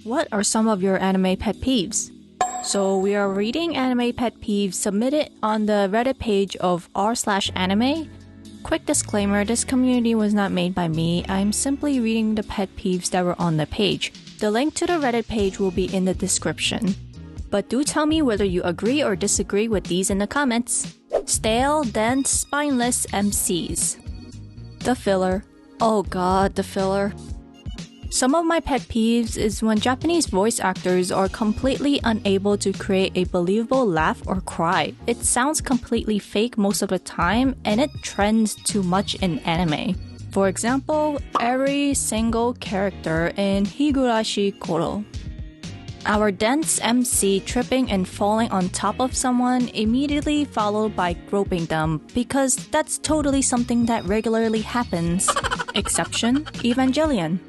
What are some of your anime pet peeves? So we are reading anime pet peeves submitted on the Reddit page of r/anime. Quick disclaimer, this community was not made by me. I'm simply reading the pet peeves that were on the page. The link to the Reddit page will be in the description. But do tell me whether you agree or disagree with these in the comments. Stale, dense, spineless MCs. The filler. Oh god, the filler. Some of my pet peeves is when Japanese voice actors are completely unable to create a believable laugh or cry. It sounds completely fake most of the time, and it trends too much in anime. For example, every single character in Higurashi Koro. Our dense MC tripping and falling on top of someone, immediately followed by groping them, because that's totally something that regularly happens. Exception, Evangelion.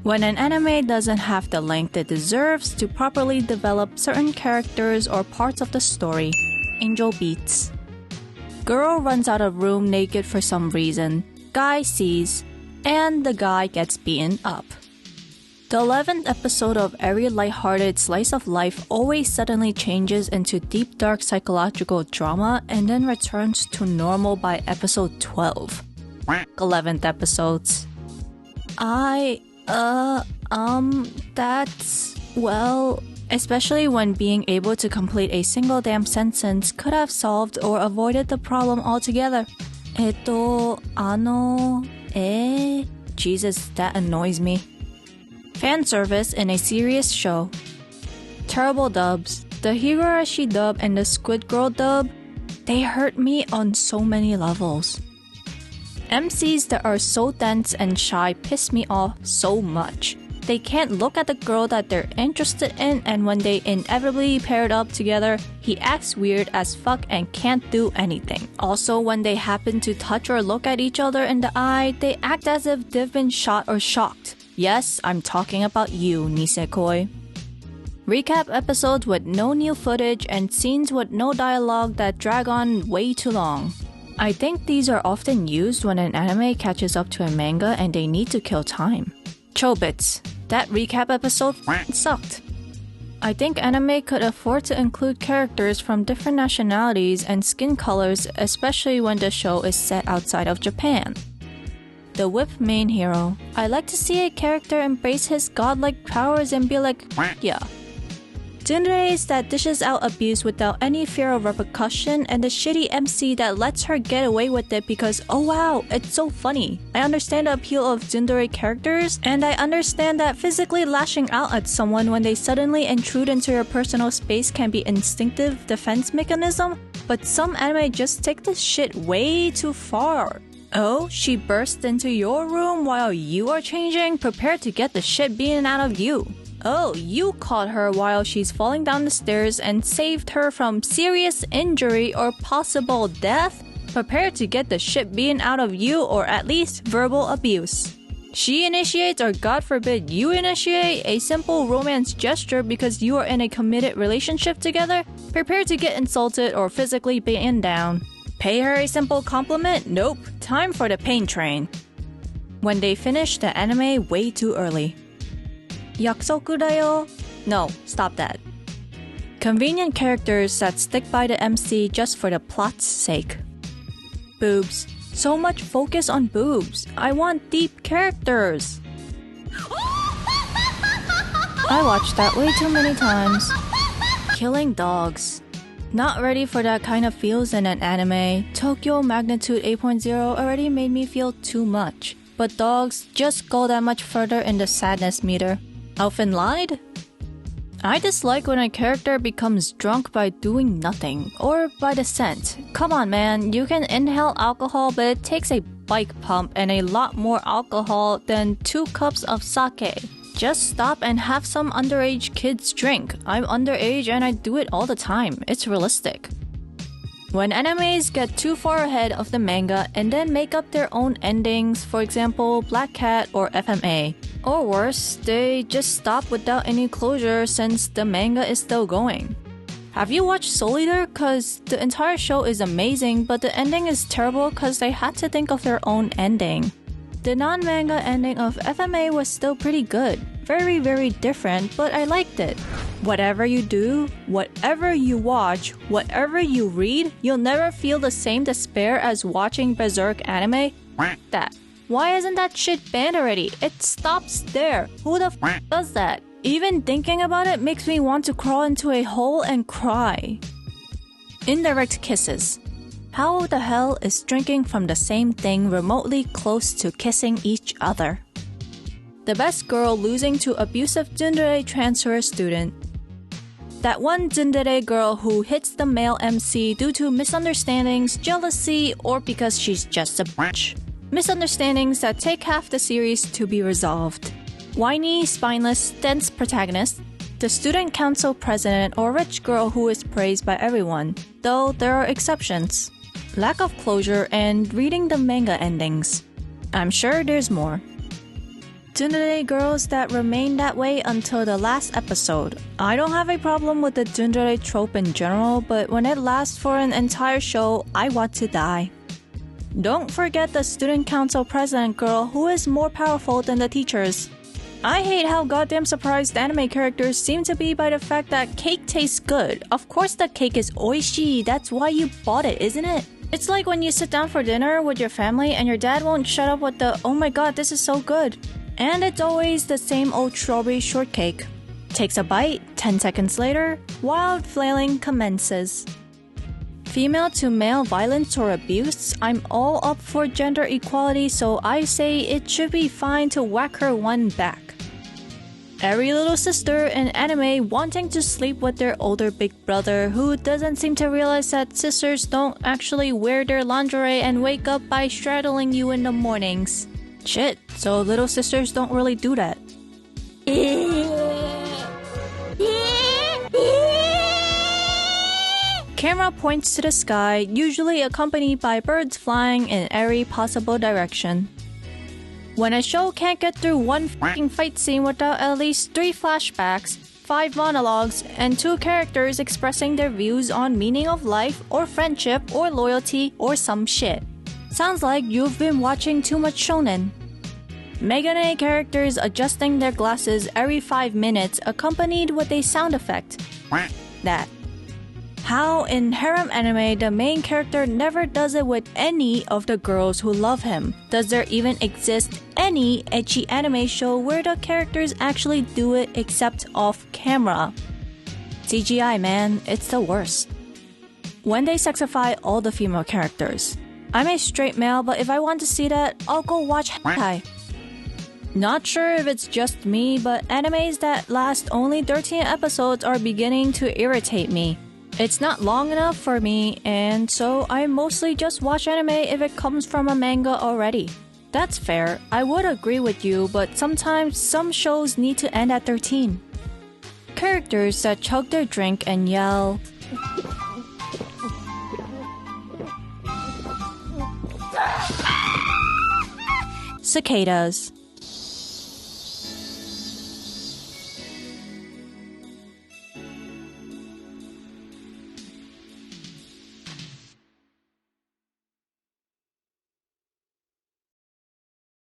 When an anime doesn't have the length it deserves to properly develop certain characters or parts of the story, Angel Beats. Girl runs out of room naked for some reason, guy sees, and the guy gets beaten up. The 11th episode of every lighthearted slice of life always suddenly changes into deep dark psychological drama and then returns to normal by episode 12. 11th episodes. Especially when being able to complete a single damn sentence could have solved or avoided the problem altogether. Jesus, that annoys me. Fan service in a serious show. Terrible dubs. The Higurashi dub and the Squid Girl dub, they hurt me on so many levels. MCs that are so dense and shy piss me off so much. They can't look at the girl that they're interested in, and when they inevitably paired up together, he acts weird as fuck and can't do anything. Also, when they happen to touch or look at each other in the eye, they act as if they've been shot or shocked. Yes, I'm talking about you, Nisekoi. Recap episodes with no new footage and scenes with no dialogue that drag on way too long. I think these are often used when an anime catches up to a manga and they need to kill time. Chobits. That recap episode sucked. I think anime could afford to include characters from different nationalities and skin colors, especially when the show is set outside of Japan. The whip main hero. I like to see a character embrace his godlike powers and be like, yeah. Tsunderes that dishes out abuse without any fear of repercussion, and the shitty MC that lets her get away with it because, oh wow, it's so funny. I understand the appeal of tsundere characters, and I understand that physically lashing out at someone when they suddenly intrude into your personal space can be instinctive defense mechanism, but some anime just take this shit way too far. Oh, she burst into your room while you are changing, prepared to get the shit beaten out of you. Oh, you caught her while she's falling down the stairs and saved her from serious injury or possible death, prepared to get the shit beaten out of you or at least verbal abuse. She initiates, or God forbid you initiate, a simple romance gesture because you are in a committed relationship together, prepared to get insulted or physically beaten down. Pay her a simple compliment? Nope. Time for the pain train. When they finish the anime way too early. Yakusoku da yo? No, stop that. Convenient characters that stick by the MC just for the plot's sake. Boobs. So much focus on boobs. I want deep characters. I watched that way too many times. Killing dogs. Not ready for that kind of feels in an anime. Tokyo Magnitude 8.0 already made me feel too much. But dogs just go that much further in the sadness meter. Elfin lied? I dislike when a character becomes drunk by doing nothing, or by the scent. Come on man, you can inhale alcohol, but it takes a bike pump and a lot more alcohol than 2 cups of sake. Just stop and have some underage kids drink. I'm underage and I do it all the time. It's realistic. When animes get too far ahead of the manga and then make up their own endings, for example, Black Cat or FMA. Or worse, they just stop without any closure since the manga is still going. Have you watched Soul Eater? Cause the entire show is amazing, but the ending is terrible cause they had to think of their own ending. The non-manga ending of FMA was still pretty good. very different, but I liked it. Whatever you do, whatever you watch, whatever you read, you'll never feel the same despair as watching Berserk anime. That. Why isn't that shit banned already? It stops there. Who the f does that? Even thinking about it makes me want to crawl into a hole and cry. Indirect kisses. How the hell is drinking from the same thing remotely close to kissing each other? The best girl losing to abusive tsundere transfer student. That one tsundere girl who hits the male MC due to misunderstandings, jealousy, or because she's just a bitch. Misunderstandings that take half the series to be resolved. Whiny, spineless, dense protagonist. The student council president or rich girl who is praised by everyone, though there are exceptions. Lack of closure and reading the manga endings. I'm sure there's more. Tsundere girls that remain that way until the last episode. I don't have a problem with the tsundere trope in general, but when it lasts for an entire show, I want to die. Don't forget the student council president girl who is more powerful than the teachers. I hate how goddamn surprised anime characters seem to be by the fact that cake tastes good. Of course the cake is oishi, that's why you bought it, isn't it? It's like when you sit down for dinner with your family and your dad won't shut up with the, oh my god, this is so good. And it's always the same old strawberry shortcake. Takes a bite, 10 seconds later, wild flailing commences. Female to male violence or abuse, I'm all up for gender equality, so I say it should be fine to whack her one back. Every little sister in anime wanting to sleep with their older big brother who doesn't seem to realize that sisters don't actually wear their lingerie and wake up by straddling you in the mornings. Shit, so little sisters don't really do that. Camera points to the sky, usually accompanied by birds flying in every possible direction. When a show can't get through one fucking fight scene without at least 3 flashbacks, 5 monologues, and 2 characters expressing their views on meaning of life or friendship or loyalty or some shit. Sounds like you've been watching too much shonen. Megane characters adjusting their glasses every 5 minutes accompanied with a sound effect. That. How in harem anime the main character never does it with any of the girls who love him? Does there even exist any ecchi anime show where the characters actually do it except off camera? CGI man, it's the worst. When they sexify all the female characters. I'm a straight male, but if I want to see that, I'll go watch hentai. Not sure if it's just me, but animes that last only 13 episodes are beginning to irritate me. It's not long enough for me, and so I mostly just watch anime if it comes from a manga already. That's fair, I would agree with you, but sometimes some shows need to end at 13. Characters that chug their drink and yell, cicadas.